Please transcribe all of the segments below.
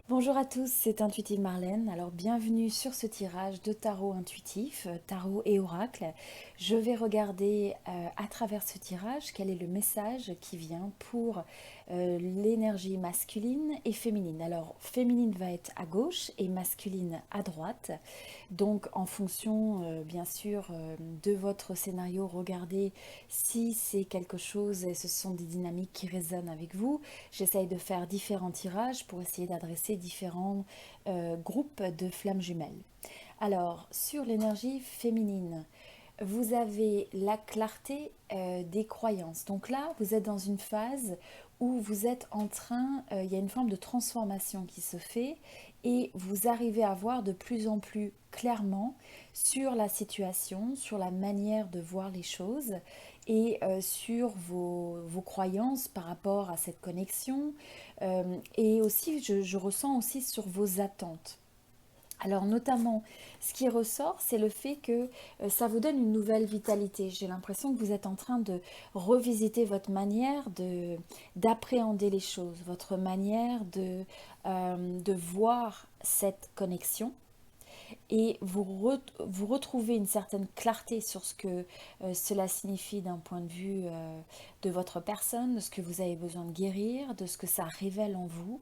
Bonjour à tous, c'est Intuitive Marlène. Alors bienvenue sur ce tirage de tarot intuitif, tarot et oracle. Je vais regarder à travers ce tirage quel est le message qui vient pour l'énergie masculine et féminine. Alors féminine va être à gauche et masculine à droite. Donc en fonction bien sûr de votre scénario, regardez si c'est quelque chose et ce sont des dynamiques qui résonnent avec vous. J'essaye de faire différents tirages pour essayer d'adresser différents groupes de flammes jumelles. Alors, sur l'énergie féminine, vous avez la clarté des croyances. Donc là, vous êtes dans une phase où vous êtes en train, il y a une forme de transformation qui se fait et vous arrivez à voir de plus en plus clairement sur la situation, sur la manière de voir les choses et sur vos croyances par rapport à cette connexion et aussi je ressens aussi sur vos attentes. Alors notamment, ce qui ressort, c'est le fait que ça vous donne une nouvelle vitalité. J'ai l'impression que vous êtes en train de revisiter votre manière d'appréhender les choses, votre manière de voir cette connexion et vous retrouvez une certaine clarté sur ce que cela signifie d'un point de vue de votre personne, de ce que vous avez besoin de guérir, de ce que ça révèle en vous.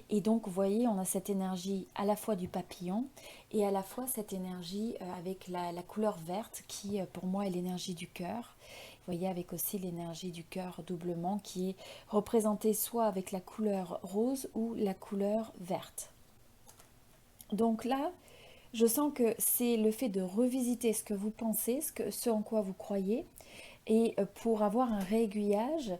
Et donc, vous voyez, on a cette énergie à la fois du papillon et à la fois cette énergie avec la couleur verte qui, pour moi, est l'énergie du cœur. Vous voyez, avec aussi l'énergie du cœur doublement qui est représentée soit avec la couleur rose ou la couleur verte. Donc là, je sens que c'est le fait de revisiter ce que vous pensez, ce en quoi vous croyez, et pour avoir un réaiguillage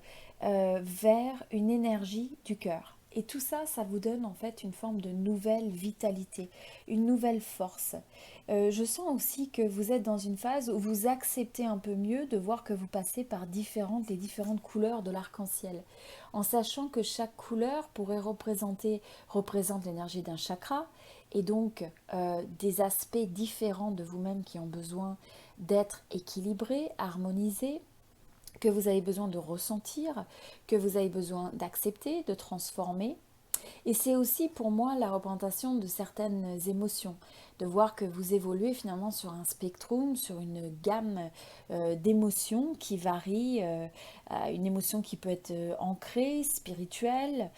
vers une énergie du cœur. Et tout ça, ça vous donne en fait une forme de nouvelle vitalité, une nouvelle force. Je sens aussi que vous êtes dans une phase où vous acceptez un peu mieux de voir que vous passez par les différentes couleurs de l'arc-en-ciel, en sachant que chaque couleur pourrait représente l'énergie d'un chakra, et donc des aspects différents de vous-même qui ont besoin d'être équilibrés, harmonisés, que vous avez besoin de ressentir, que vous avez besoin d'accepter, de transformer. Et c'est aussi pour moi la représentation de certaines émotions, de voir que vous évoluez finalement sur un spectrum, sur une gamme d'émotions qui varie, une émotion qui peut être ancrée, spirituelle,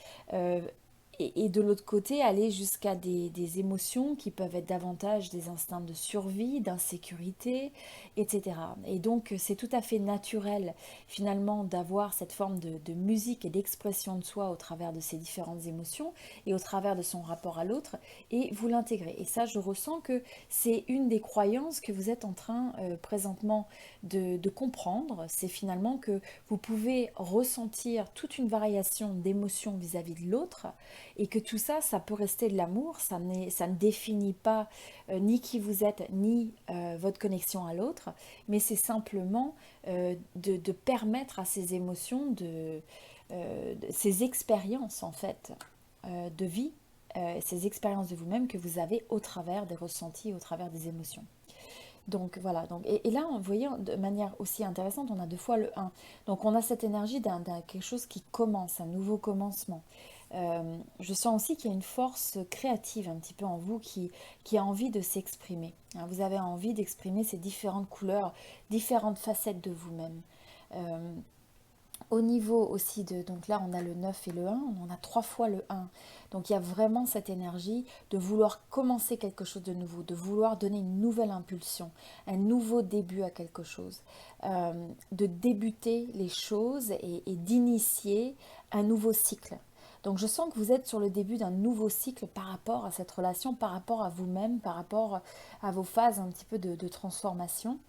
et de l'autre côté, aller jusqu'à des émotions qui peuvent être davantage des instincts de survie, d'insécurité, etc. Et donc, c'est tout à fait naturel, finalement, d'avoir cette forme de musique et d'expression de soi au travers de ces différentes émotions et au travers de son rapport à l'autre, et vous l'intégrez. Et ça, je ressens que c'est une des croyances que vous êtes en train présentement de comprendre. C'est finalement que vous pouvez ressentir toute une variation d'émotions vis-à-vis de l'autre et que tout ça, ça peut rester de l'amour, ça ne définit pas ni qui vous êtes, ni votre connexion à l'autre, mais c'est simplement de permettre à ces émotions, ces expériences en fait de vie, ces expériences de vous-même que vous avez au travers des ressentis, au travers des émotions. Donc voilà, et là, vous voyez, de manière aussi intéressante, on a deux fois le un. Donc on a cette énergie d'un quelque chose qui commence, un nouveau commencement. Je sens aussi qu'il y a une force créative un petit peu en vous qui a envie de s'exprimer. Hein. Vous avez envie d'exprimer ces différentes couleurs, différentes facettes de vous-même. Euh, Au niveau aussi de, donc là on a le 9 et le 1, on a trois fois le 1. Donc il y a vraiment cette énergie de vouloir commencer quelque chose de nouveau, de vouloir donner une nouvelle impulsion, un nouveau début à quelque chose, de débuter les choses et d'initier un nouveau cycle. Donc je sens que vous êtes sur le début d'un nouveau cycle par rapport à cette relation, par rapport à vous-même, par rapport à vos phases un petit peu de transformation.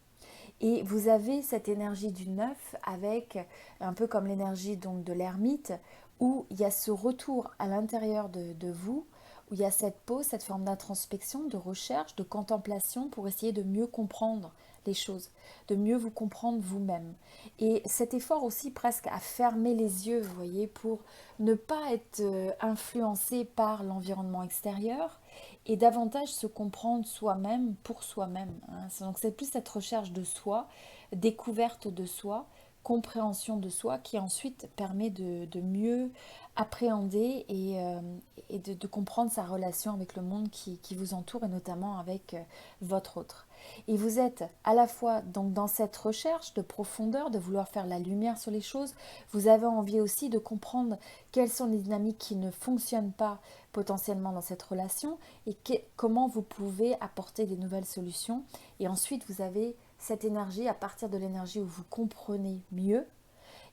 Et vous avez cette énergie du neuf avec, un peu comme l'énergie donc de l'ermite, où il y a ce retour à l'intérieur de vous, où il y a cette pause, cette forme d'introspection, de recherche, de contemplation pour essayer de mieux comprendre les choses, de mieux vous comprendre vous-même. Et cet effort aussi presque à fermer les yeux, vous voyez, pour ne pas être influencé par l'environnement extérieur et davantage se comprendre soi-même pour soi-même. Hein. Donc c'est plus cette recherche de soi, découverte de soi, compréhension de soi qui ensuite permet de mieux appréhender et de comprendre sa relation avec le monde qui vous entoure et notamment avec votre autre. Et vous êtes à la fois donc dans cette recherche de profondeur, de vouloir faire la lumière sur les choses, vous avez envie aussi de comprendre quelles sont les dynamiques qui ne fonctionnent pas potentiellement dans cette relation et comment vous pouvez apporter des nouvelles solutions. Et ensuite, vous avez cette énergie, à partir de l'énergie où vous comprenez mieux,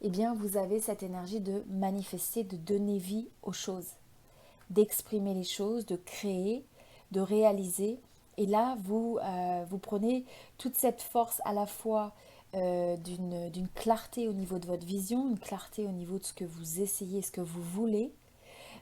eh bien, vous avez cette énergie de manifester, de donner vie aux choses, d'exprimer les choses, de créer, de réaliser. Et là, vous prenez toute cette force à la fois d'une clarté au niveau de votre vision, une clarté au niveau de ce que vous essayez, ce que vous voulez,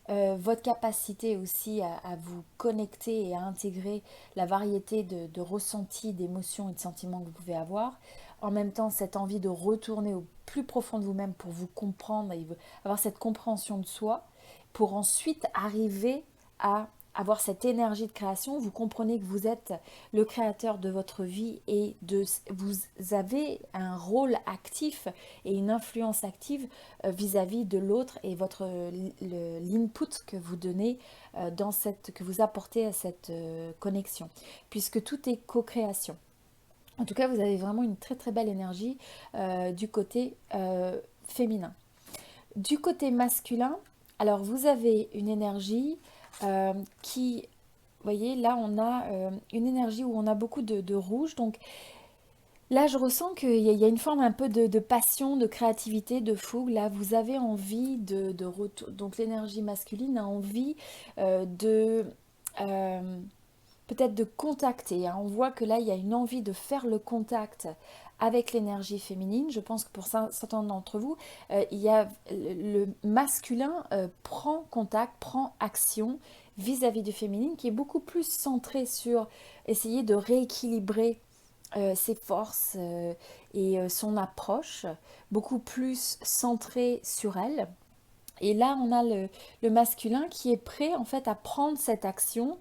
votre capacité aussi à vous connecter et à intégrer la variété de ressentis, d'émotions et de sentiments que vous pouvez avoir. En même temps, cette envie de retourner au plus profond de vous-même pour vous comprendre et avoir cette compréhension de soi, pour ensuite arriver à avoir cette énergie de création. Vous comprenez que vous êtes le créateur de votre vie et vous avez un rôle actif et une influence active vis-à-vis de l'autre et l'input que vous donnez que vous apportez à cette connexion, puisque tout est co-création. En tout cas, vous avez vraiment une très très belle énergie du côté féminin. Du côté masculin, alors vous avez une énergie qui, vous voyez, là on a une énergie où on a beaucoup de rouge. Donc là, je ressens qu'il y a une forme un peu de passion, de créativité, de fougue. Là, vous avez envie de retour. Donc l'énergie masculine a envie de... peut-être de contacter, hein. On voit que là, il y a une envie de faire le contact avec l'énergie féminine. Je pense que pour certains d'entre vous, il y a le masculin prend contact, prend action vis-à-vis du féminin, qui est beaucoup plus centré sur essayer de rééquilibrer ses forces et son approche, beaucoup plus centrée sur elle. Et là, on a le masculin qui est prêt en fait à prendre cette action,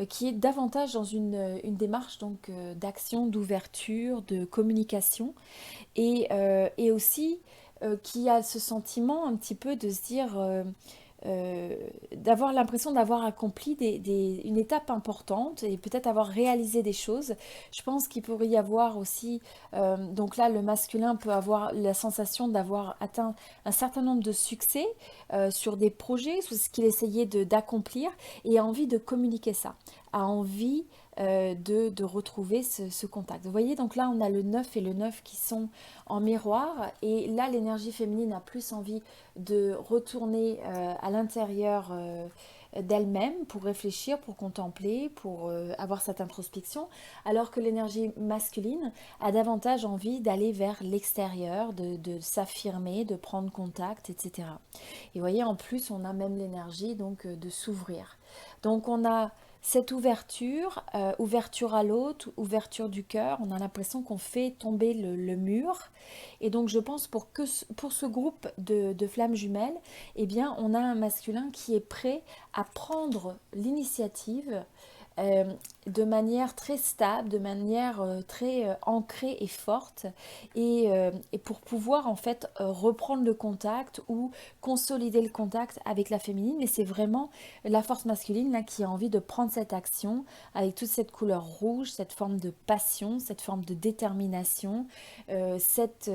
qui est davantage dans une démarche donc d'action, d'ouverture, de communication, et aussi qui a ce sentiment un petit peu de se dire, d'avoir l'impression d'avoir accompli une étape importante et peut-être avoir réalisé des choses. Je pense qu'il pourrait y avoir aussi, donc là le masculin peut avoir la sensation d'avoir atteint un certain nombre de succès sur des projets, sur ce qu'il essayait d'accomplir et a envie de communiquer ça, a envie de retrouver ce contact. Vous voyez, donc là on a le 9 et le 9 qui sont en miroir et là l'énergie féminine a plus envie de retourner à l'intérieur d'elle-même pour réfléchir, pour contempler, pour avoir cette introspection, alors que l'énergie masculine a davantage envie d'aller vers l'extérieur, de s'affirmer, de prendre contact, etc. Et vous voyez, en plus, on a même l'énergie donc de s'ouvrir. Donc on a cette ouverture, ouverture à l'autre, ouverture du cœur, on a l'impression qu'on fait tomber le mur. Et donc je pense pour ce groupe de flammes jumelles, eh bien on a un masculin qui est prêt à prendre l'initiative de manière très stable, de manière très ancrée et forte, et pour pouvoir en fait reprendre le contact ou consolider le contact avec la féminine. Et c'est vraiment la force masculine là qui a envie de prendre cette action avec toute cette couleur rouge, cette forme de passion, cette forme de détermination, cette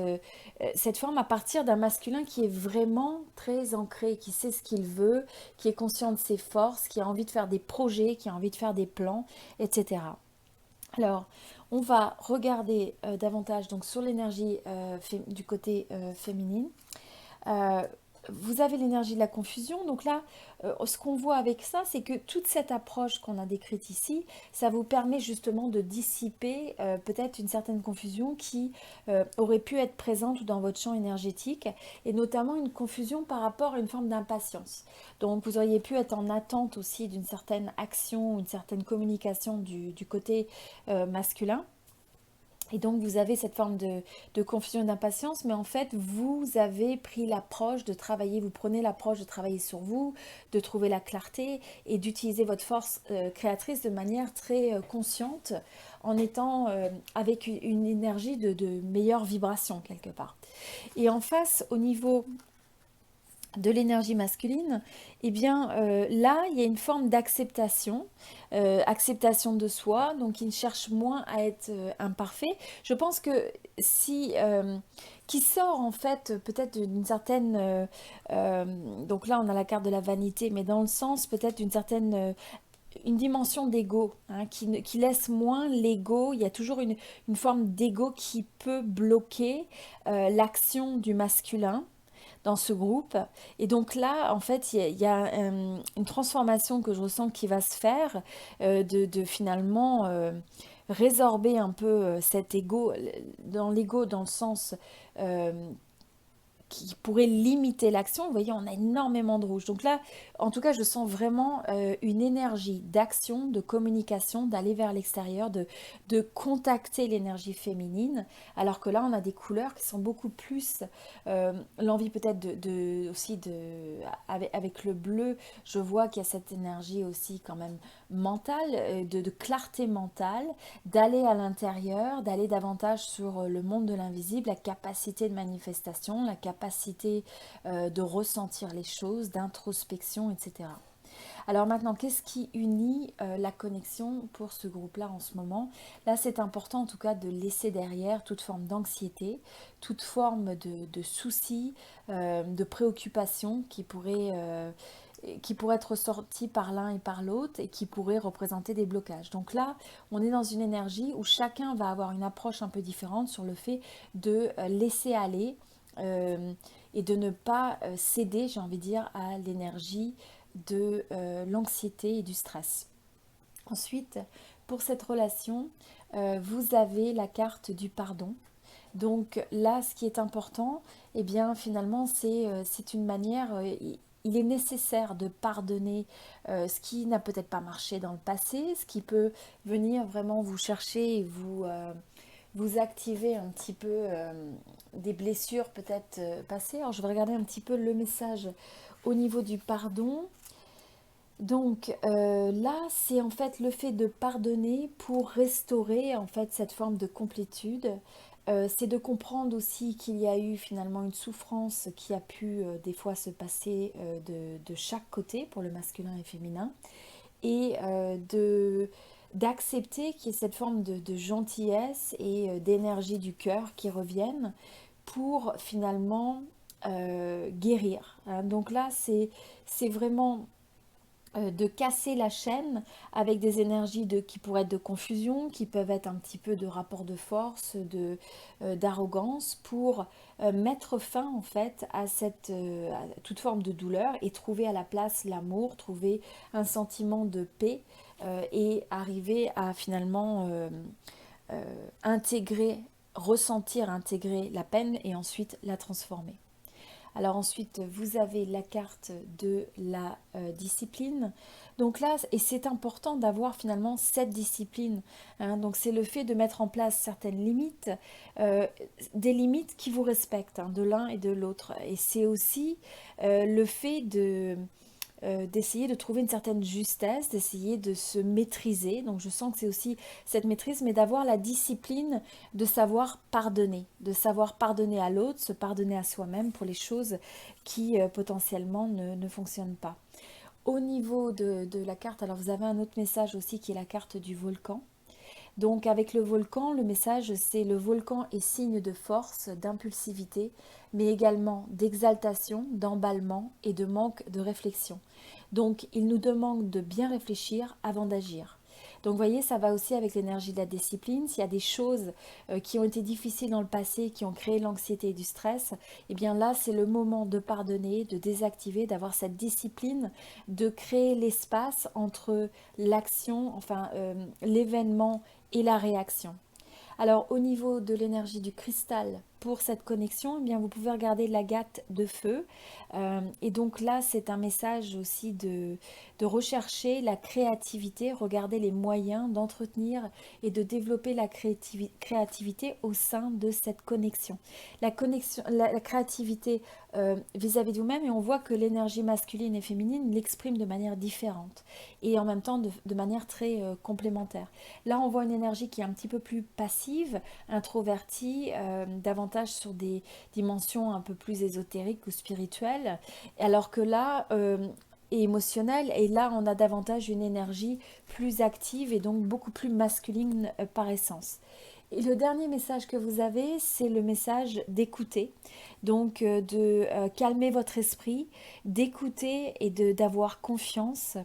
forme à partir d'un masculin qui est vraiment très ancré, qui sait ce qu'il veut, qui est conscient de ses forces, qui a envie de faire des projets, qui a envie de faire des plans, etc. Alors, on va regarder davantage donc sur l'énergie du côté féminine. Euh, Vous avez l'énergie de la confusion. Donc là, ce qu'on voit avec ça, c'est que toute cette approche qu'on a décrite ici, ça vous permet justement de dissiper peut-être une certaine confusion qui aurait pu être présente dans votre champ énergétique, et notamment une confusion par rapport à une forme d'impatience. Donc vous auriez pu être en attente aussi d'une certaine action, une certaine communication du côté masculin. Et donc vous avez cette forme de confusion et d'impatience, mais en fait vous avez pris l'approche de travailler, vous prenez l'approche de travailler sur vous, de trouver la clarté et d'utiliser votre force créatrice de manière très consciente, en étant avec une énergie de meilleure vibration quelque part. Et en face, au niveau de l'énergie masculine, eh bien là, il y a une forme d'acceptation, acceptation de soi, donc il cherche moins à être imparfait. Je pense que si, qui sort en fait peut-être d'une certaine, donc là on a la carte de la vanité, mais dans le sens peut-être d'une certaine une dimension d'ego, hein, qui laisse moins l'ego. Il y a toujours une forme d'ego qui peut bloquer l'action du masculin dans ce groupe. Et donc là, en fait, il y a une transformation que je ressens qui va se faire, de finalement résorber un peu cet ego, dans l'ego dans le sens euh, qui pourrait limiter l'action. Vous voyez, on a énormément de rouge. Donc là, en tout cas, je sens vraiment une énergie d'action, de communication, d'aller vers l'extérieur, de contacter l'énergie féminine. Alors que là, on a des couleurs qui sont beaucoup plus l'envie peut-être aussi avec le bleu. Je vois qu'il y a cette énergie aussi quand même mentale, de clarté mentale, d'aller à l'intérieur, d'aller davantage sur le monde de l'invisible, la capacité de manifestation, la capacité de ressentir les choses, d'introspection, etc. Alors maintenant, qu'est-ce qui unit la connexion pour ce groupe-là en ce moment? Là, c'est important en tout cas de laisser derrière toute forme d'anxiété, toute forme de soucis, de préoccupation qui pourrait être ressorti par l'un et par l'autre et qui pourrait représenter des blocages. Donc là, on est dans une énergie où chacun va avoir une approche un peu différente sur le fait de laisser aller euh, et de ne pas céder, j'ai envie de dire, à l'énergie de l'anxiété et du stress. Ensuite, pour cette relation, vous avez la carte du pardon. Donc là, ce qui est important, eh bien finalement, c'est une manière, il est nécessaire de pardonner ce qui n'a peut-être pas marché dans le passé, ce qui peut venir vraiment vous chercher et vous activer un petit peu des blessures peut-être passées. Alors je vais regarder un petit peu le message au niveau du pardon. Donc là, c'est en fait le fait de pardonner pour restaurer en fait cette forme de complétude. C'est de comprendre aussi qu'il y a eu finalement une souffrance qui a pu des fois se passer de chaque côté pour le masculin et féminin et d'accepter qu'il y ait cette forme de gentillesse et d'énergie du cœur qui reviennent pour finalement guérir, hein. Donc là, c'est vraiment de casser la chaîne avec des énergies qui pourraient être de confusion, qui peuvent être un petit peu de rapport de force, d'arrogance, pour mettre fin en fait à toute forme de douleur et trouver à la place l'amour, trouver un sentiment de paix et arriver à finalement intégrer, ressentir, intégrer la peine et ensuite la transformer. Alors ensuite, vous avez la carte de la discipline. Donc là, et c'est important d'avoir finalement cette discipline, hein. Donc c'est le fait de mettre en place certaines limites, des limites qui vous respectent, hein, de l'un et de l'autre. Et c'est aussi le fait d'essayer de trouver une certaine justesse, d'essayer de se maîtriser. Donc je sens que c'est aussi cette maîtrise, mais d'avoir la discipline de savoir pardonner à l'autre, se pardonner à soi-même pour les choses qui potentiellement ne fonctionnent pas. Au niveau de la carte, alors vous avez un autre message aussi qui est la carte du volcan. Donc avec le volcan, le message c'est le volcan est signe de force, d'impulsivité, mais également d'exaltation, d'emballement et de manque de réflexion. Donc il nous demande de bien réfléchir avant d'agir. Donc vous voyez, ça va aussi avec l'énergie de la discipline. S'il y a des choses qui ont été difficiles dans le passé, qui ont créé l'anxiété et du stress, eh bien là c'est le moment de pardonner, de désactiver, d'avoir cette discipline, de créer l'espace entre l'action, enfin l'événement et la réaction. Alors au niveau de l'énergie du cristal, pour cette connexion, eh bien, vous pouvez regarder l'agate de feu. Et donc là, c'est un message aussi de rechercher la créativité, regarder les moyens d'entretenir et de développer la créativité au sein de cette connexion. La créativité vis-à-vis de vous-même, et on voit que l'énergie masculine et féminine l'expriment de manière différente et en même temps de manière très complémentaire. Là, on voit une énergie qui est un petit peu plus passive, introvertie, davantage sur des dimensions un peu plus ésotériques ou spirituelles, alors que là, et émotionnelle, et là, on a davantage une énergie plus active et donc beaucoup plus masculine par essence. Et le dernier message que vous avez, c'est le message d'écouter, donc de calmer votre esprit, d'écouter et d'avoir confiance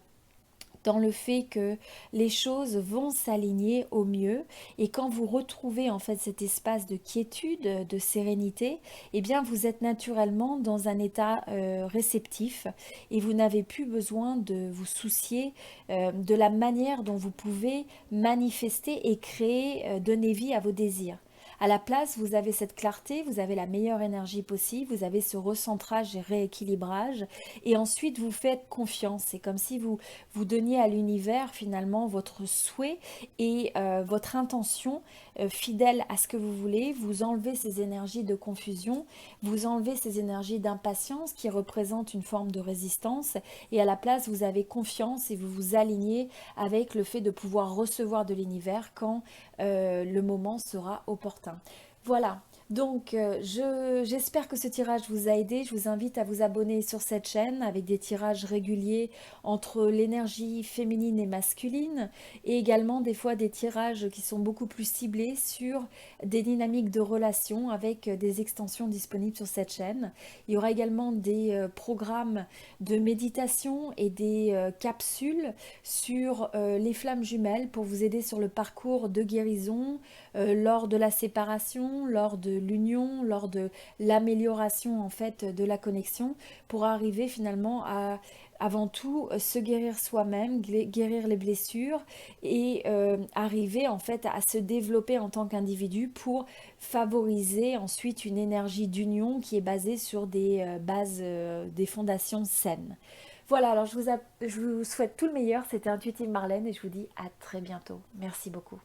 dans le fait que les choses vont s'aligner au mieux, et quand vous retrouvez en fait cet espace de quiétude, de sérénité, eh bien vous êtes naturellement dans un état réceptif et vous n'avez plus besoin de vous soucier de la manière dont vous pouvez manifester et créer, donner vie à vos désirs. À la place, vous avez cette clarté, vous avez la meilleure énergie possible, vous avez ce recentrage et rééquilibrage, et ensuite vous faites confiance. C'est comme si vous donniez à l'univers finalement votre souhait et votre intention fidèle à ce que vous voulez. Vous enlevez ces énergies de confusion, vous enlevez ces énergies d'impatience qui représentent une forme de résistance, et à la place, vous avez confiance et vous vous alignez avec le fait de pouvoir recevoir de l'univers quand le moment sera opportun. Voilà, donc j'espère que ce tirage vous a aidé. Je vous invite à vous abonner sur cette chaîne avec des tirages réguliers entre l'énergie féminine et masculine, et également des fois des tirages qui sont beaucoup plus ciblés sur des dynamiques de relations avec des extensions disponibles sur cette chaîne. Il y aura également des programmes de méditation et des capsules sur les flammes jumelles pour vous aider sur le parcours de guérison lors de la séparation, lors de l'union, lors de l'amélioration en fait de la connexion, pour arriver finalement à avant tout se guérir soi-même, guérir les blessures, et arriver en fait à se développer en tant qu'individu pour favoriser ensuite une énergie d'union qui est basée sur des bases, des fondations saines. Voilà, alors je vous souhaite tout le meilleur. C'était Intuitive Marlène et je vous dis à très bientôt. Merci beaucoup.